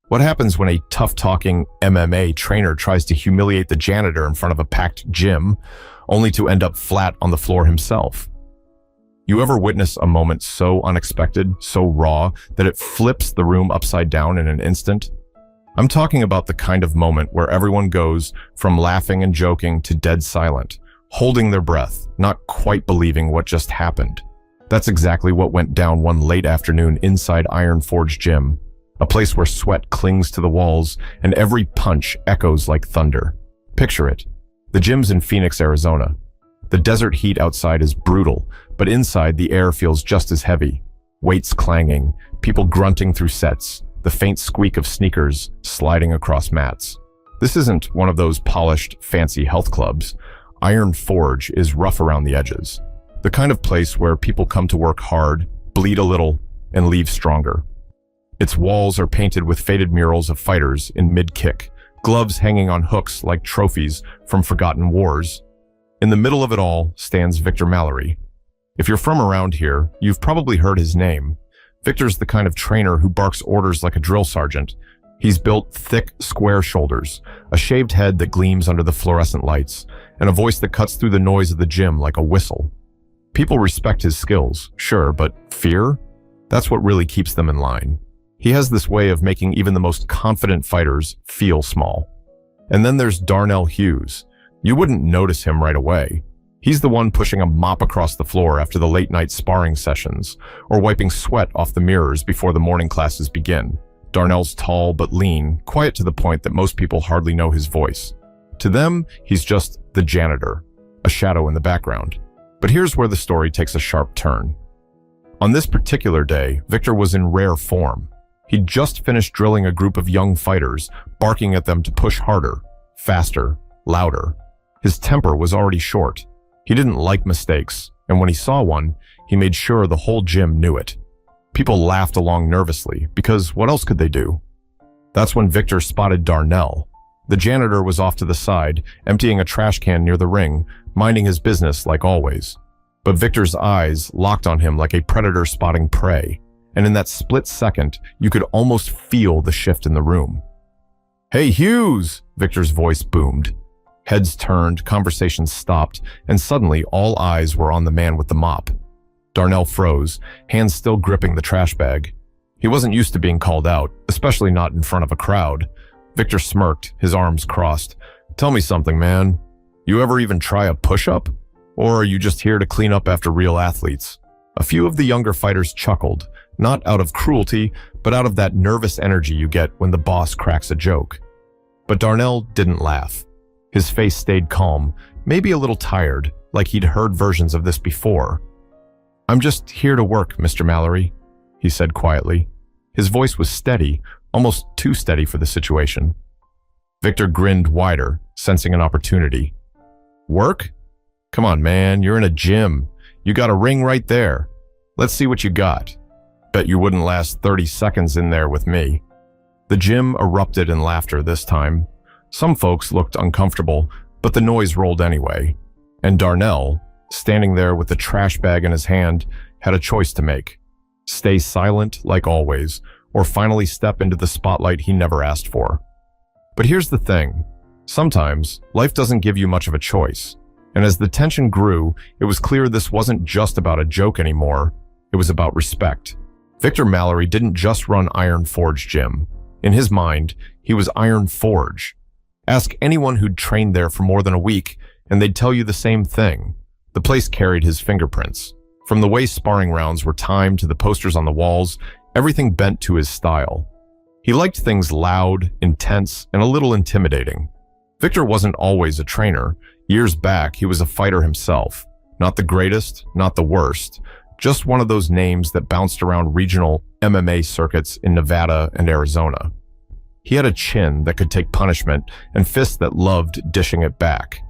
What happens when a tough-talking MMA trainer tries to humiliate the janitor in front of a packed gym, only to end up flat on the floor himself? You ever witness a moment so unexpected, so raw, that it flips the room upside down in an instant? I'm talking about the kind of moment where everyone goes from laughing and joking to dead silent, holding their breath, not quite believing what just happened. That's exactly what went down one late afternoon inside Iron Forge Gym, a place where sweat clings to the walls and every punch echoes like thunder. Picture it. The gym's in Phoenix, Arizona. The desert heat outside is brutal, but inside the air feels just as heavy. Weights clanging, people grunting through sets, the faint squeak of sneakers sliding across mats. This isn't one of those polished, fancy health clubs. Iron Forge is rough around the edges. The kind of place where people come to work hard, bleed a little, and leave stronger. Its walls are painted with faded murals of fighters in mid-kick, gloves hanging on hooks like trophies from forgotten wars. In the middle of it all stands Victor Mallory. If you're from around here, you've probably heard his name. Victor's the kind of trainer who barks orders like a drill sergeant. He's built thick, square shoulders, a shaved head that gleams under the fluorescent lights, and a voice that cuts through the noise of the gym like a whistle. People respect his skills, sure, but fear? That's what really keeps them in line. He has this way of making even the most confident fighters feel small. And then there's Darnell Hughes. You wouldn't notice him right away. He's the one pushing a mop across the floor after the late-night sparring sessions, or wiping sweat off the mirrors before the morning classes begin. Darnell's tall but lean, quiet to the point that most people hardly know his voice. To them, he's just the janitor, a shadow in the background. But here's where the story takes a sharp turn. On this particular day, Victor was in rare form. He'd just finished drilling a group of young fighters, barking at them to push harder, faster, louder. His temper was already short. He didn't like mistakes, and when he saw one, he made sure the whole gym knew it. People laughed along nervously, because what else could they do? That's when Victor spotted Darnell. The janitor was off to the side, emptying a trash can near the ring, minding his business like always. But Victor's eyes locked on him like a predator spotting prey. And in that split second, you could almost feel the shift in the room. "Hey, Hughes!" Victor's voice boomed. Heads turned, conversations stopped, and suddenly all eyes were on the man with the mop. Darnell froze, hands still gripping the trash bag. He wasn't used to being called out, especially not in front of a crowd. Victor smirked, his arms crossed. "Tell me something, man. You ever even try a push-up? Or are you just here to clean up after real athletes?" A few of the younger fighters chuckled, not out of cruelty, but out of that nervous energy you get when the boss cracks a joke. But Darnell didn't laugh. His face stayed calm, maybe a little tired, like he'd heard versions of this before. "I'm just here to work, Mr. Mallory," he said quietly. His voice was steady, almost too steady for the situation. Victor grinned wider, sensing an opportunity. "Work? Come on, man, you're in a gym. You got a ring right there. Let's see what you got. Bet you wouldn't last 30 seconds in there with me." The gym erupted in laughter this time. Some folks looked uncomfortable, but the noise rolled anyway. And Darnell, standing there with the trash bag in his hand, had a choice to make. Stay silent like always, or finally step into the spotlight he never asked for. But here's the thing. Sometimes, life doesn't give you much of a choice. And as the tension grew, it was clear this wasn't just about a joke anymore. It was about respect. Victor Mallory didn't just run Iron Forge Gym. In his mind, he was Iron Forge. Ask anyone who'd trained there for more than a week, and they'd tell you the same thing. The place carried his fingerprints. From the way sparring rounds were timed to the posters on the walls, everything bent to his style. He liked things loud, intense, and a little intimidating. Victor wasn't always a trainer. Years back, he was a fighter himself. Not the greatest, not the worst, just one of those names that bounced around regional MMA circuits in Nevada and Arizona. He had a chin that could take punishment and fists that loved dishing it back.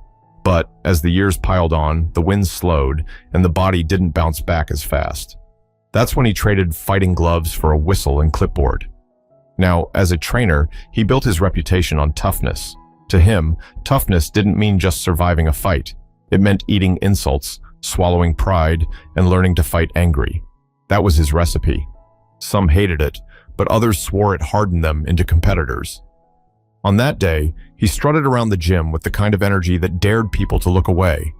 But as the years piled on, the wind slowed and the body didn't bounce back as fast. That's when he traded fighting gloves for a whistle and clipboard. Now, as a trainer, he built his reputation on toughness. To him, toughness didn't mean just surviving a fight. It meant eating insults, swallowing pride, and learning to fight angry. That was his recipe. Some hated it, but others swore it hardened them into competitors. On that day, he strutted around the gym with the kind of energy that dared people to look away.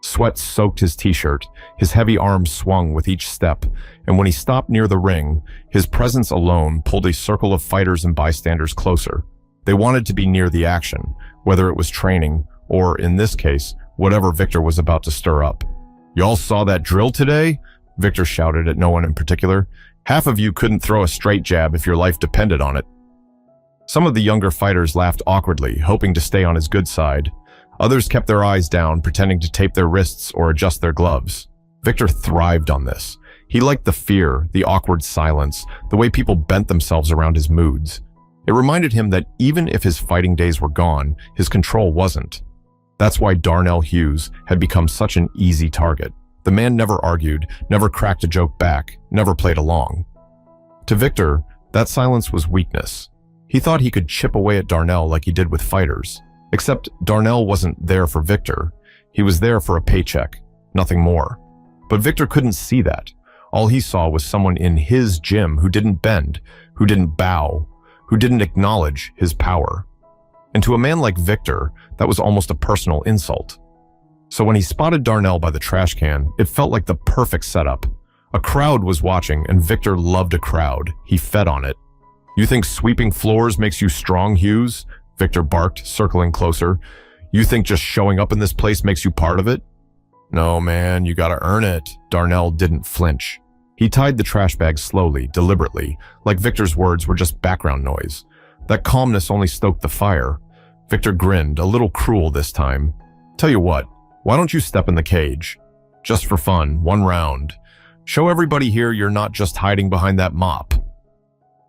Sweat soaked his t-shirt, his heavy arms swung with each step, and when he stopped near the ring, his presence alone pulled a circle of fighters and bystanders closer. They wanted to be near the action, whether it was training or, in this case, whatever Victor was about to stir up. "Y'all saw that drill today?" Victor shouted at no one in particular. "Half of you couldn't throw a straight jab if your life depended on it." Some of the younger fighters laughed awkwardly, hoping to stay on his good side. Others kept their eyes down, pretending to tape their wrists or adjust their gloves. Victor thrived on this. He liked the fear, the awkward silence, the way people bent themselves around his moods. It reminded him that even if his fighting days were gone, his control wasn't. That's why Darnell Hughes had become such an easy target. The man never argued, never cracked a joke back, never played along. To Victor, that silence was weakness. He thought he could chip away at Darnell like he did with fighters. Except Darnell wasn't there for Victor. He was there for a paycheck, nothing more. But Victor couldn't see that. All he saw was someone in his gym who didn't bend, who didn't bow, who didn't acknowledge his power. And to a man like Victor, that was almost a personal insult. So when he spotted Darnell by the trash can, it felt like the perfect setup. A crowd was watching, and Victor loved a crowd. He fed on it. "You think sweeping floors makes you strong, Hughes?" Victor barked, circling closer. "You think just showing up in this place makes you part of it?" "No, man, you gotta earn it." Darnell didn't flinch. He tied the trash bag slowly, deliberately, like Victor's words were just background noise. That calmness only stoked the fire. Victor grinned, a little cruel this time. "Tell you what, why don't you step in the cage? Just for fun, 1 round. Show everybody here you're not just hiding behind that mop."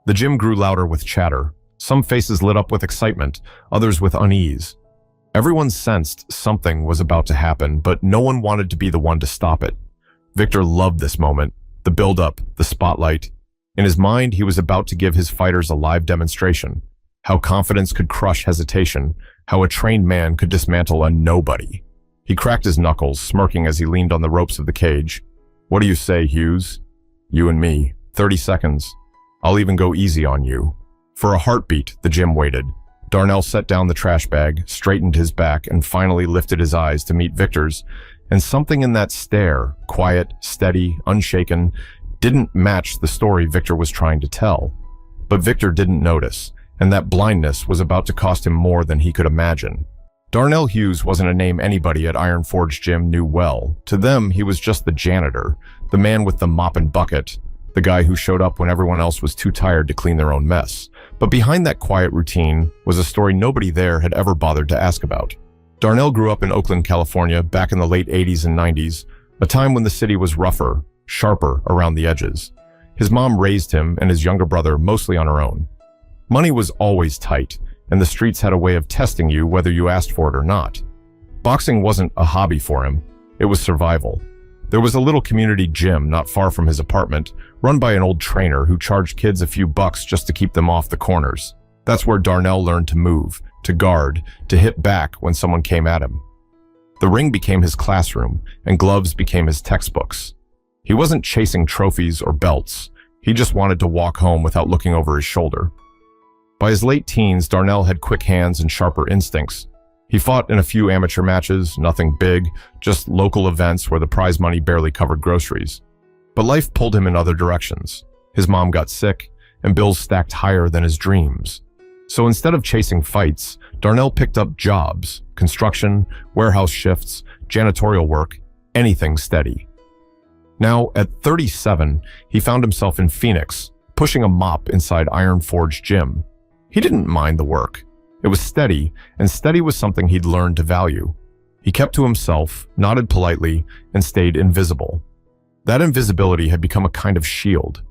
The gym grew louder with chatter. Some faces lit up with excitement, others with unease. Everyone sensed something was about to happen, but no one wanted to be the one to stop it. Victor loved this moment, the build-up, the spotlight. In his mind, he was about to give his fighters a live demonstration. How confidence could crush hesitation, how a trained man could dismantle a nobody. He cracked his knuckles, smirking as he leaned on the ropes of the cage. "What do you say, Hughes? You and me, 30 seconds. I'll even go easy on you." For a heartbeat, the gym waited. Darnell set down the trash bag, straightened his back, and finally lifted his eyes to meet Victor's. And something in that stare, quiet, steady, unshaken, didn't match the story Victor was trying to tell. But Victor didn't notice, and that blindness was about to cost him more than he could imagine. Darnell Hughes wasn't a name anybody at Iron Forge Gym knew well. To them, he was just the janitor, the man with the mop and bucket, the guy who showed up when everyone else was too tired to clean their own mess. But behind that quiet routine was a story nobody there had ever bothered to ask about. Darnell grew up in Oakland, California, back in the late 80s and 90s, a time when the city was rougher, sharper around the edges. His mom raised him and his younger brother mostly on her own. Money was always tight, and the streets had a way of testing you whether you asked for it or not. Boxing wasn't a hobby for him, it was survival. There was a little community gym not far from his apartment, run by an old trainer who charged kids a few bucks just to keep them off the corners. That's where Darnell learned to move, to guard, to hit back when someone came at him. The ring became his classroom, and gloves became his textbooks. He wasn't chasing trophies or belts. He just wanted to walk home without looking over his shoulder. By his late teens, Darnell had quick hands and sharper instincts. He fought in a few amateur matches, nothing big, just local events where the prize money barely covered groceries. But life pulled him in other directions. His mom got sick, and bills stacked higher than his dreams. So instead of chasing fights, Darnell picked up jobs, construction, warehouse shifts, janitorial work, anything steady. Now, at 37, he found himself in Phoenix, pushing a mop inside Iron Forge Gym. He didn't mind the work. It was steady, and steady was something he'd learned to value. He kept to himself, nodded politely, and stayed invisible. That invisibility had become a kind of shield.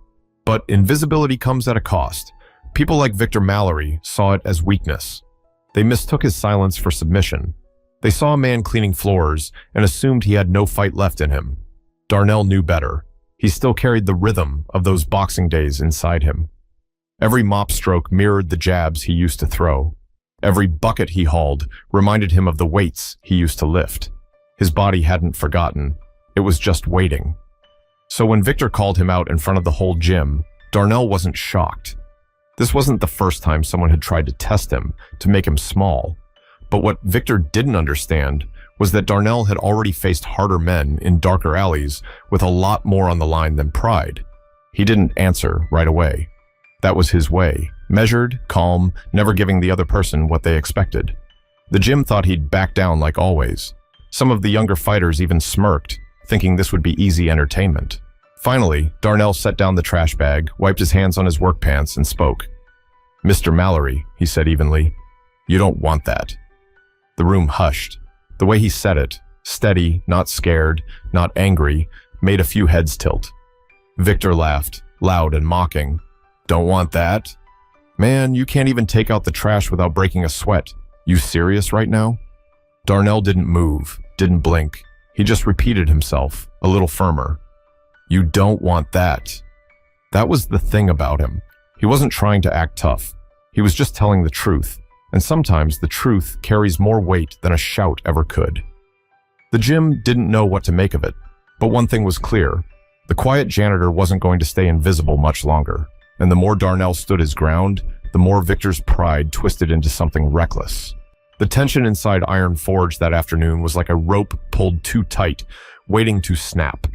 But invisibility comes at a cost. People like Victor Mallory saw it as weakness. They mistook his silence for submission. They saw a man cleaning floors and assumed he had no fight left in him. Darnell knew better. He still carried the rhythm of those boxing days inside him. Every mop stroke mirrored the jabs he used to throw. Every bucket he hauled reminded him of the weights he used to lift. His body hadn't forgotten. It was just waiting. So when Victor called him out in front of the whole gym, Darnell wasn't shocked. This wasn't the first time someone had tried to test him, to make him small. But what Victor didn't understand was that Darnell had already faced harder men in darker alleys with a lot more on the line than pride. He didn't answer right away. That was his way, measured, calm, never giving the other person what they expected. The gym thought he'd back down like always. Some of the younger fighters even smirked, thinking this would be easy entertainment. Finally, Darnell set down the trash bag, wiped his hands on his work pants, and spoke. "Mr. Mallory," he said evenly, "you don't want that." The room hushed. The way he said it, steady, not scared, not angry, made a few heads tilt. Victor laughed, loud and mocking. "Don't want that? Man, you can't even take out the trash without breaking a sweat. You serious right now?" Darnell didn't move, didn't blink. He just repeated himself, a little firmer. "You don't want that." That was the thing about him. He wasn't trying to act tough. He was just telling the truth. And sometimes the truth carries more weight than a shout ever could. The gym didn't know what to make of it, but one thing was clear. The quiet janitor wasn't going to stay invisible much longer, and the more Darnell stood his ground, the more Victor's pride twisted into something reckless. The tension inside Iron Forge that afternoon was like a rope pulled too tight, waiting to snap.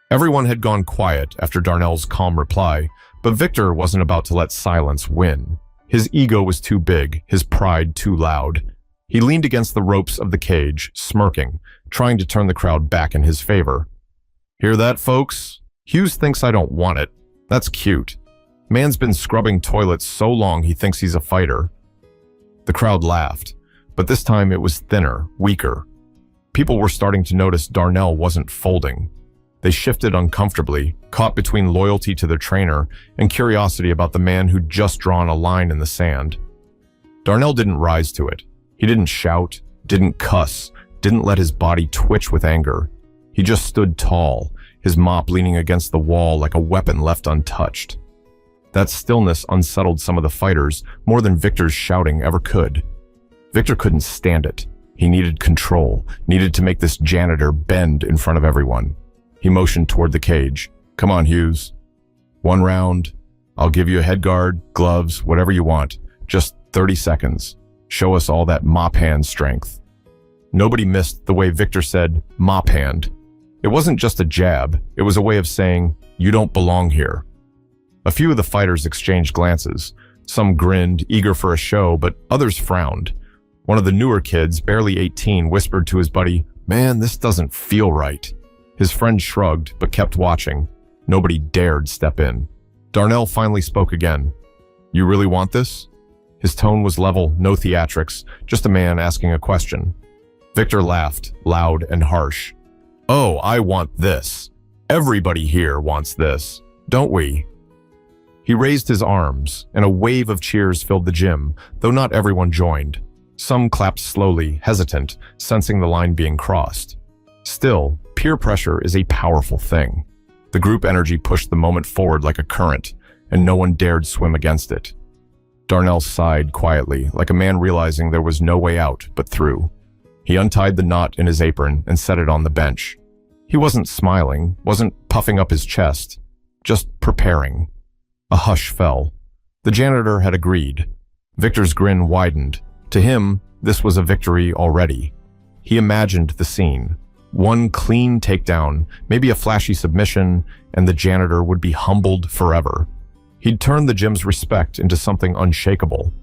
Everyone had gone quiet after Darnell's calm reply, but Victor wasn't about to let silence win. His ego was too big, his pride too loud. He leaned against the ropes of the cage, smirking, trying to turn the crowd back in his favor. "Hear that, folks? Hughes thinks I don't want it. That's cute. Man's been scrubbing toilets so long he thinks he's a fighter." The crowd laughed, but this time it was thinner, weaker. People were starting to notice Darnell wasn't folding. They shifted uncomfortably, caught between loyalty to their trainer and curiosity about the man who'd just drawn a line in the sand. Darnell didn't rise to it. He didn't shout, didn't cuss, didn't let his body twitch with anger. He just stood tall, his mop leaning against the wall like a weapon left untouched. That stillness unsettled some of the fighters more than Victor's shouting ever could. Victor couldn't stand it. He needed control, needed to make this janitor bend in front of everyone. He motioned toward the cage. "Come on, Hughes. 1 round. I'll give you a head guard, gloves, whatever you want. Just 30 seconds. Show us all that mop hand strength." Nobody missed the way Victor said, "mop hand." It wasn't just a jab. It was a way of saying, "You don't belong here." A few of the fighters exchanged glances. Some grinned, eager for a show, but others frowned. One of the newer kids, barely 18, whispered to his buddy, "Man, this doesn't feel right." His friend shrugged, but kept watching. Nobody dared step in. Darnell finally spoke again. "You really want this?" His tone was level, no theatrics, just a man asking a question. Victor laughed, loud and harsh. "Oh, I want this. Everybody here wants this, don't we?" He raised his arms, and a wave of cheers filled the gym, though not everyone joined. Some clapped slowly, hesitant, sensing the line being crossed. Still, peer pressure is a powerful thing. The group energy pushed the moment forward like a current, and no one dared swim against it. Darnell sighed quietly, like a man realizing there was no way out but through. He untied the knot in his apron and set it on the bench. He wasn't smiling, wasn't puffing up his chest, just preparing. A hush fell. The janitor had agreed. Victor's grin widened. To him, this was a victory already. He imagined the scene. One clean takedown, maybe a flashy submission, and the janitor would be humbled forever. He'd turned the gym's respect into something unshakable.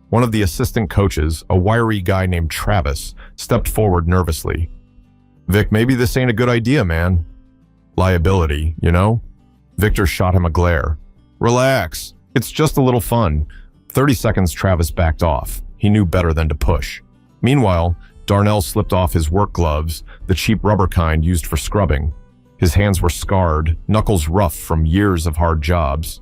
One of the assistant coaches, a wiry guy named Travis, stepped forward nervously. "Vic, maybe this ain't a good idea, man." "Liability, you know?" Victor shot him a glare. "Relax. It's just a little fun." 30 seconds Travis backed off. He knew better than to push. Meanwhile, Darnell slipped off his work gloves, the cheap rubber kind used for scrubbing. His hands were scarred, knuckles rough from years of hard jobs.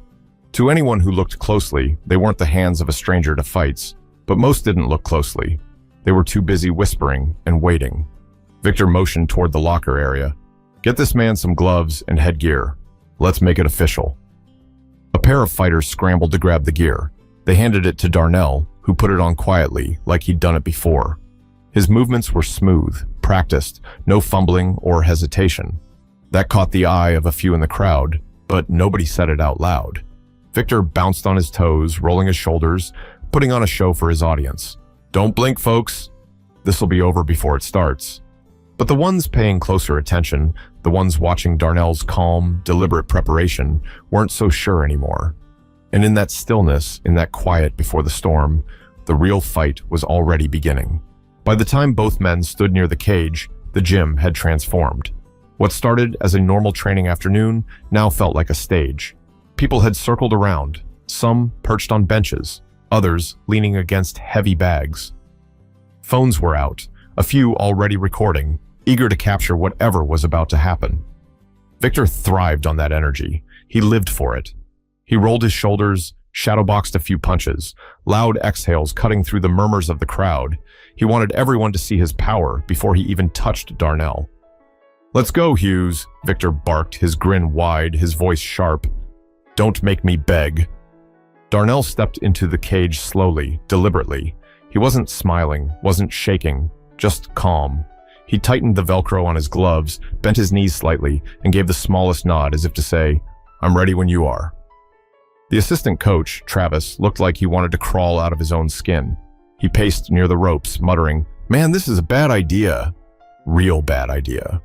To anyone who looked closely, they weren't the hands of a stranger to fights, but most didn't look closely. They were too busy whispering and waiting. Victor motioned toward the locker area. "Get this man some gloves and headgear. Let's make it official." A pair of fighters scrambled to grab the gear. They handed it to Darnell, who put it on quietly, like he'd done it before. His movements were smooth, practiced, no fumbling or hesitation. That caught the eye of a few in the crowd, but nobody said it out loud. Victor bounced on his toes, rolling his shoulders, putting on a show for his audience. Don't blink, folks. This'll be over before it starts. But the ones paying closer attention, the ones watching Darnell's calm, deliberate preparation, weren't so sure anymore. And in that stillness, in that quiet before the storm, the real fight was already beginning. By the time both men stood near the cage, the gym had transformed. What started as a normal training afternoon now felt like a stage. People had circled around, some perched on benches, others leaning against heavy bags. Phones were out, a few already recording, eager to capture whatever was about to happen. Victor thrived on that energy. He lived for it. He rolled his shoulders, shadowboxed a few punches, loud exhales cutting through the murmurs of the crowd. He wanted everyone to see his power before he even touched Darnell. "Let's go, Hughes," Victor barked, his grin wide, his voice sharp. "Don't make me beg." Darnell stepped into the cage slowly, deliberately. He wasn't smiling, wasn't shaking, just calm. He tightened the Velcro on his gloves, bent his knees slightly, and gave the smallest nod as if to say, "I'm ready when you are." The assistant coach, Travis, looked like he wanted to crawl out of his own skin. He paced near the ropes, muttering, "Man, this is a bad idea." Real bad idea.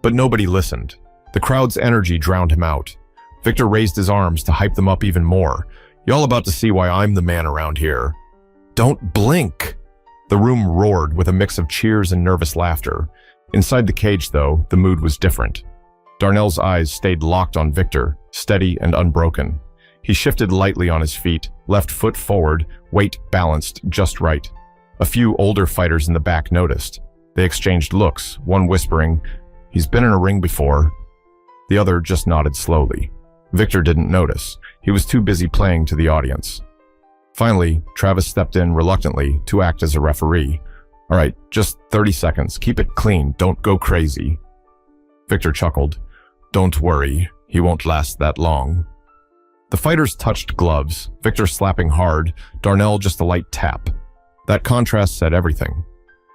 But nobody listened. The crowd's energy drowned him out. Victor raised his arms to hype them up even more. "Y'all about to see why I'm the man around here." "Don't blink!" The room roared with a mix of cheers and nervous laughter. Inside the cage, though, the mood was different. Darnell's eyes stayed locked on Victor, steady and unbroken. He shifted lightly on his feet, left foot forward, weight balanced just right. A few older fighters in the back noticed. They exchanged looks, one whispering, "He's been in a ring before." The other just nodded slowly. Victor didn't notice. He was too busy playing to the audience. Finally, Travis stepped in reluctantly to act as a referee. "All right, just 30 seconds. Keep it clean. Don't go crazy." Victor chuckled. "Don't worry. He won't last that long." The fighters touched gloves, Victor slapping hard, Darnell just a light tap. That contrast said everything.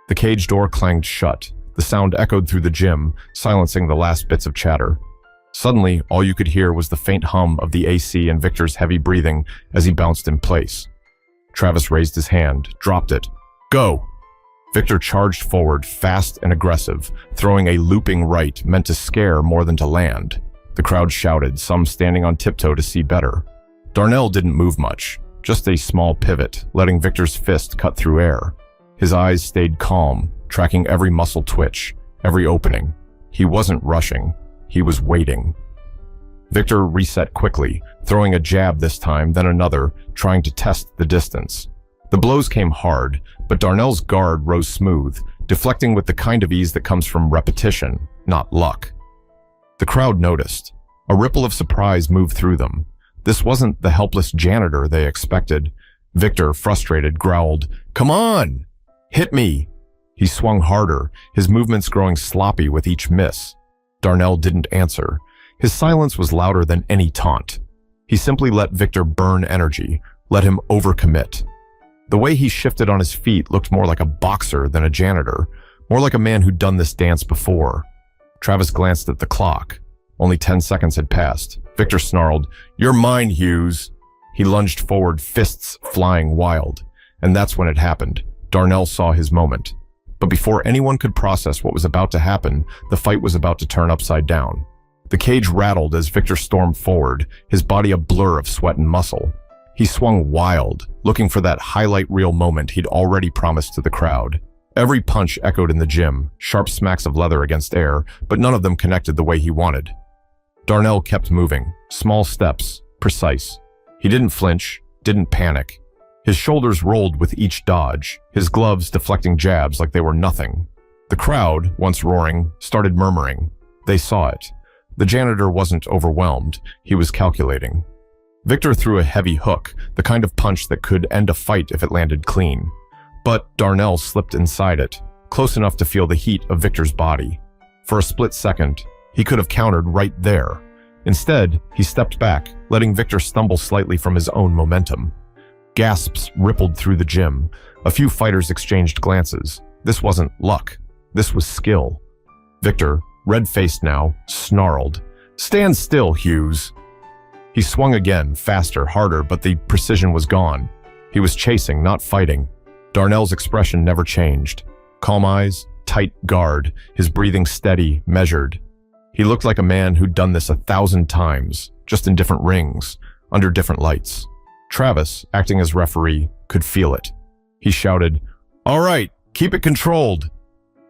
The cage door clanged shut. The sound echoed through the gym, silencing the last bits of chatter. Suddenly, all you could hear was the faint hum of the AC and Victor's heavy breathing as he bounced in place. Travis raised his hand, dropped it. "Go!" Victor charged forward, fast and aggressive, throwing a looping right meant to scare more than to land. The crowd shouted, some standing on tiptoe to see better. Darnell didn't move much, just a small pivot, letting Victor's fist cut through air. His eyes stayed calm, tracking every muscle twitch, every opening. He wasn't rushing. He was waiting. Victor reset quickly, throwing a jab this time, then another, trying to test the distance. The blows came hard, but Darnell's guard rose smooth, deflecting with the kind of ease that comes from repetition, not luck. The crowd noticed. A ripple of surprise moved through them. This wasn't the helpless janitor they expected. Victor, frustrated, growled, "Come on! Hit me!" He swung harder, his movements growing sloppy with each miss. Darnell didn't answer. His silence was louder than any taunt. He simply let Victor burn energy, let him overcommit. The way he shifted on his feet looked more like a boxer than a janitor, more like a man who'd done this dance before. Travis glanced at the clock. Only 10 seconds had passed. Victor snarled, "You're mine, Hughes." He lunged forward, fists flying wild. And that's when it happened. Darnell saw his moment. But before anyone could process what was about to happen, the fight was about to turn upside down. The cage rattled as Victor stormed forward, his body a blur of sweat and muscle. He swung wild, looking for that highlight reel moment he'd already promised to the crowd. Every punch echoed in the gym, sharp smacks of leather against air, but none of them connected the way he wanted. Darnell kept moving, small steps, precise. He didn't flinch, didn't panic. His shoulders rolled with each dodge, his gloves deflecting jabs like they were nothing. The crowd, once roaring, started murmuring. They saw it. The janitor wasn't overwhelmed, he was calculating. Victor threw a heavy hook, the kind of punch that could end a fight if it landed clean. But Darnell slipped inside it, close enough to feel the heat of Victor's body. For a split second, he could have countered right there. Instead, he stepped back, letting Victor stumble slightly from his own momentum. Gasps rippled through the gym. A few fighters exchanged glances. This wasn't luck. This was skill. Victor, red-faced now, snarled, "Stand still, Hughes." He swung again, faster, harder, but the precision was gone. He was chasing, not fighting. Darnell's expression never changed. Calm eyes, tight guard, his breathing steady, measured. He looked like a man who'd done this 1,000 times, just in different rings, under different lights. Travis, acting as referee, could feel it. He shouted, "All right, keep it controlled."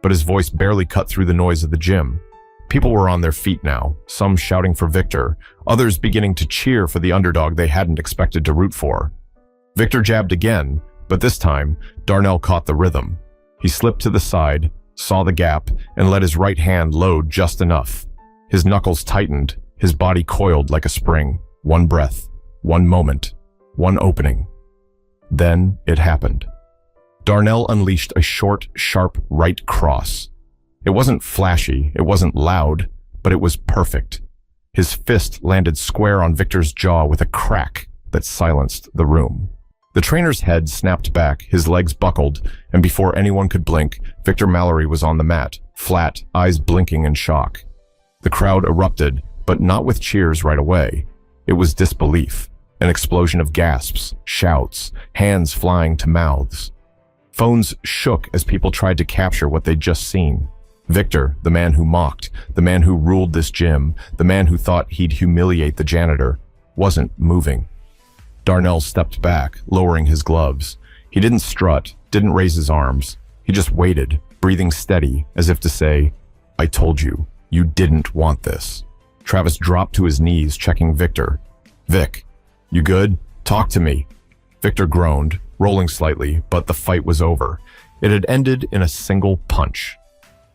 But his voice barely cut through the noise of the gym. People were on their feet now, some shouting for Victor, others beginning to cheer for the underdog they hadn't expected to root for. Victor jabbed again, but this time, Darnell caught the rhythm. He slipped to the side, saw the gap, and let his right hand load just enough. His knuckles tightened, his body coiled like a spring. One breath, one moment, one opening. Then it happened. Darnell unleashed a short, sharp right cross. It wasn't flashy, it wasn't loud, but it was perfect. His fist landed square on Victor's jaw with a crack that silenced the room. The trainer's head snapped back, his legs buckled, and before anyone could blink, Victor Mallory was on the mat, flat, eyes blinking in shock. The crowd erupted, but not with cheers right away. It was disbelief, an explosion of gasps, shouts, hands flying to mouths. Phones shook as people tried to capture what they'd just seen. Victor, the man who mocked, the man who ruled this gym, the man who thought he'd humiliate the janitor, wasn't moving. Darnell stepped back, lowering his gloves. He didn't strut, didn't raise his arms. He just waited, breathing steady, as if to say, "I told you, you didn't want this." Travis dropped to his knees, checking Victor. "Vic, you good? Talk to me." Victor groaned, rolling slightly, but the fight was over. It had ended in a single punch.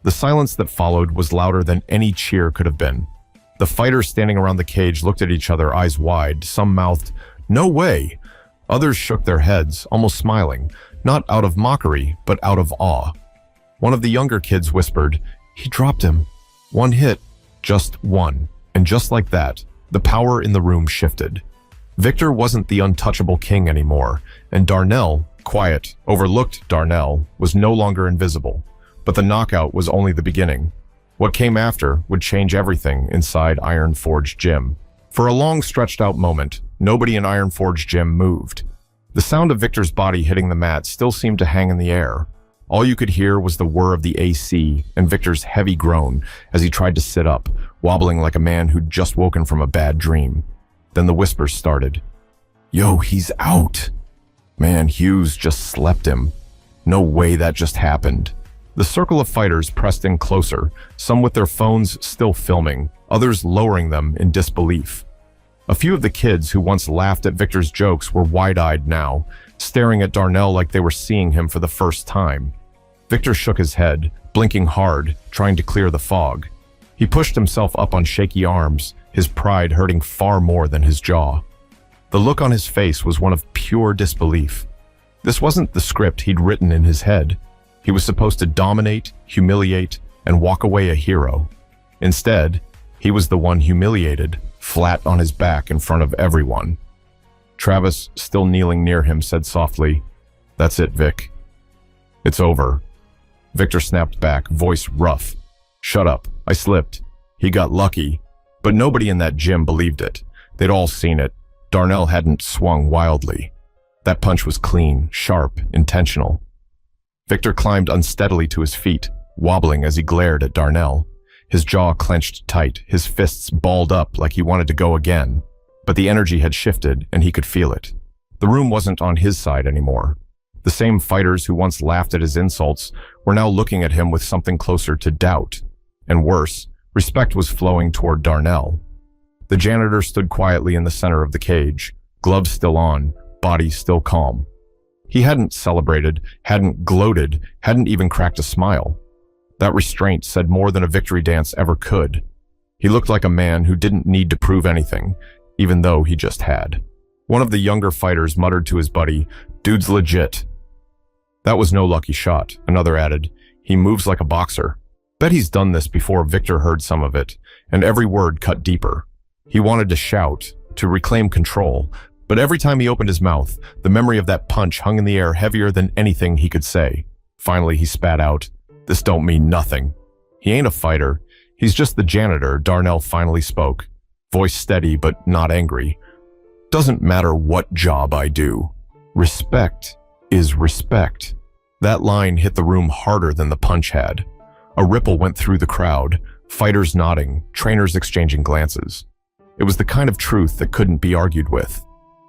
The silence that followed was louder than any cheer could have been. The fighters standing around the cage looked at each other, eyes wide. Some mouthed, "No way." Others shook their heads, almost smiling, not out of mockery, but out of awe. One of the younger kids whispered, "He dropped him. One hit, just one." And just like that, the power in the room shifted. Victor wasn't the untouchable king anymore, and Darnell, quiet, overlooked Darnell, was no longer invisible. But the knockout was only the beginning. What came after would change everything inside Iron Forge Gym. For a long stretched-out moment, nobody in Iron Forge Gym moved. The sound of Victor's body hitting the mat still seemed to hang in the air. All you could hear was the whir of the AC and Victor's heavy groan as he tried to sit up, wobbling like a man who'd just woken from a bad dream. Then the whispers started. "Yo, he's out. Man, Hughes just slept him. No way that just happened." The circle of fighters pressed in closer, some with their phones still filming, others lowering them in disbelief. A few of the kids who once laughed at Victor's jokes were wide-eyed now, staring at Darnell like they were seeing him for the first time. Victor shook his head, blinking hard, trying to clear the fog. He pushed himself up on shaky arms, his pride hurting far more than his jaw. The look on his face was one of pure disbelief. This wasn't the script he'd written in his head. He was supposed to dominate, humiliate, and walk away a hero. Instead, he was the one humiliated, flat on his back in front of everyone. Travis, still kneeling near him, said softly, "That's it, Vic. It's over." Victor snapped back, voice rough. "Shut up. I slipped. He got lucky." But nobody in that gym believed it. They'd all seen it. Darnell hadn't swung wildly. That punch was clean, sharp, intentional. Victor climbed unsteadily to his feet, wobbling as he glared at Darnell. His jaw clenched tight, his fists balled up like he wanted to go again. But the energy had shifted, and he could feel it. The room wasn't on his side anymore. The same fighters who once laughed at his insults were now looking at him with something closer to doubt. And worse, respect was flowing toward Darnell. The janitor stood quietly in the center of the cage, gloves still on, body still calm. He hadn't celebrated, hadn't gloated, hadn't even cracked a smile. That restraint said more than a victory dance ever could. He looked like a man who didn't need to prove anything, even though he just had. One of the younger fighters muttered to his buddy, "Dude's legit." "That was no lucky shot," another added. "He moves like a boxer." Bet he's done this before. Victor heard some of it, and every word cut deeper. He wanted to shout, to reclaim control, but every time he opened his mouth, the memory of that punch hung in the air heavier than anything he could say. Finally, he spat out, "This don't mean nothing." "He ain't a fighter. He's just the janitor," Darnell finally spoke, voice steady but not angry. Doesn't matter what job I do. Respect is respect. That line hit the room harder than the punch had. A ripple went through the crowd, fighters nodding, trainers exchanging glances. It was the kind of truth that couldn't be argued with.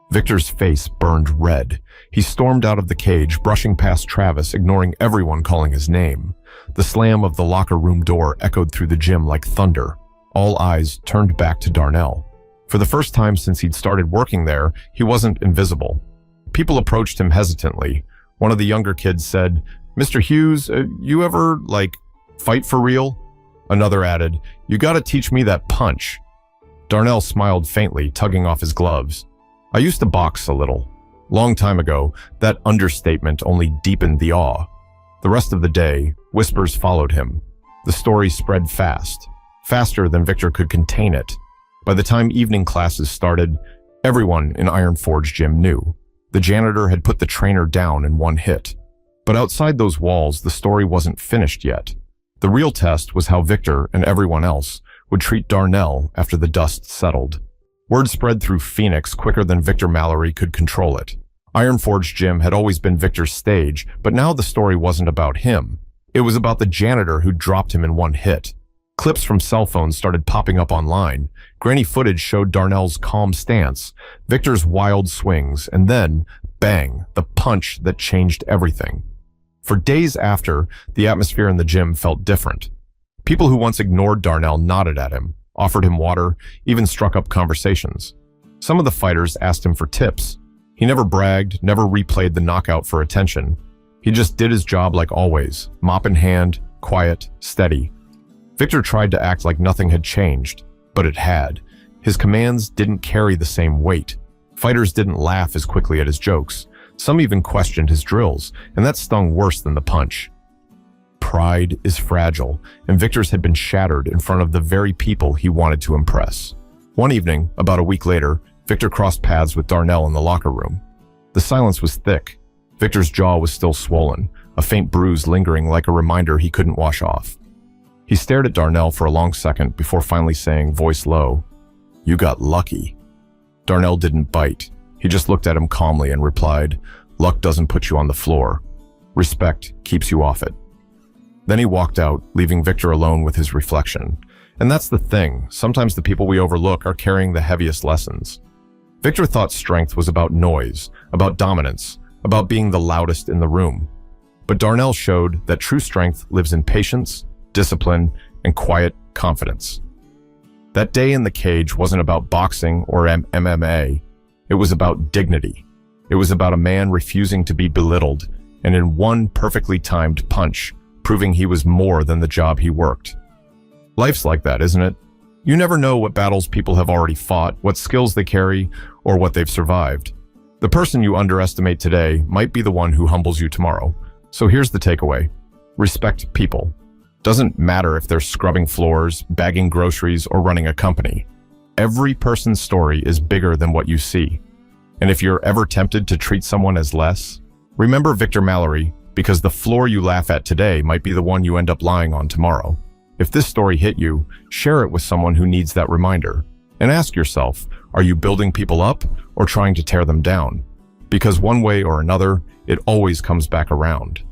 Victor's face burned red. He stormed out of the cage, brushing past Travis, ignoring everyone calling his name. The slam of the locker room door echoed through the gym like thunder. All eyes turned back to Darnell. For the first time since he'd started working there, he wasn't invisible. People approached him hesitantly. One of the younger kids said, "Mr. Hughes, you ever, fight for real?" Another added, "You gotta teach me that punch." Darnell smiled faintly, tugging off his gloves. "I used to box a little. Long time ago, that understatement only deepened the awe." The rest of the day, whispers followed him. The story spread fast, faster than Victor could contain it. By the time evening classes started, everyone in Iron Forge gym knew. The janitor had put the trainer down in one hit. But outside those walls, the story wasn't finished yet. The real test was how Victor and everyone else would treat Darnell after the dust settled. Word spread through Phoenix quicker than Victor Mallory could control it. Iron Forge Gym had always been Victor's stage, but now the story wasn't about him. It was about the janitor who dropped him in one hit. Clips from cell phones started popping up online. Grainy footage showed Darnell's calm stance, Victor's wild swings, and then, bang, the punch that changed everything. For days after, the atmosphere in the gym felt different. People who once ignored Darnell nodded at him, offered him water, even struck up conversations. Some of the fighters asked him for tips. He never bragged, never replayed the knockout for attention. He just did his job like always, mop in hand, quiet, steady. Victor tried to act like nothing had changed, but it had. His commands didn't carry the same weight. Fighters didn't laugh as quickly at his jokes. Some even questioned his drills, and that stung worse than the punch. Pride is fragile, and Victor's had been shattered in front of the very people he wanted to impress. One evening, about a week later, Victor crossed paths with Darnell in the locker room. The silence was thick. Victor's jaw was still swollen, a faint bruise lingering like a reminder he couldn't wash off. He stared at Darnell for a long second before finally saying, voice low, "You got lucky." Darnell didn't bite. He just looked at him calmly and replied, "Luck doesn't put you on the floor. Respect keeps you off it." Then he walked out, leaving Victor alone with his reflection. And that's the thing. Sometimes the people we overlook are carrying the heaviest lessons. Victor thought strength was about noise, about dominance, about being the loudest in the room. But Darnell showed that true strength lives in patience, discipline, and quiet confidence. That day in the cage wasn't about boxing or MMA. It was about dignity. It was about a man refusing to be belittled, and in one perfectly timed punch, proving he was more than the job he worked. Life's like that, isn't it? You never know what battles people have already fought, what skills they carry, or what they've survived. The person you underestimate today might be the one who humbles you tomorrow. So here's the takeaway. Respect people. Doesn't matter if they're scrubbing floors, bagging groceries, or running a company. Every person's story is bigger than what you see. And if you're ever tempted to treat someone as less, remember Victor Mallory, because the floor you laugh at today might be the one you end up lying on tomorrow. If this story hit you, share it with someone who needs that reminder. And ask yourself, are you building people up or trying to tear them down? Because one way or another, it always comes back around.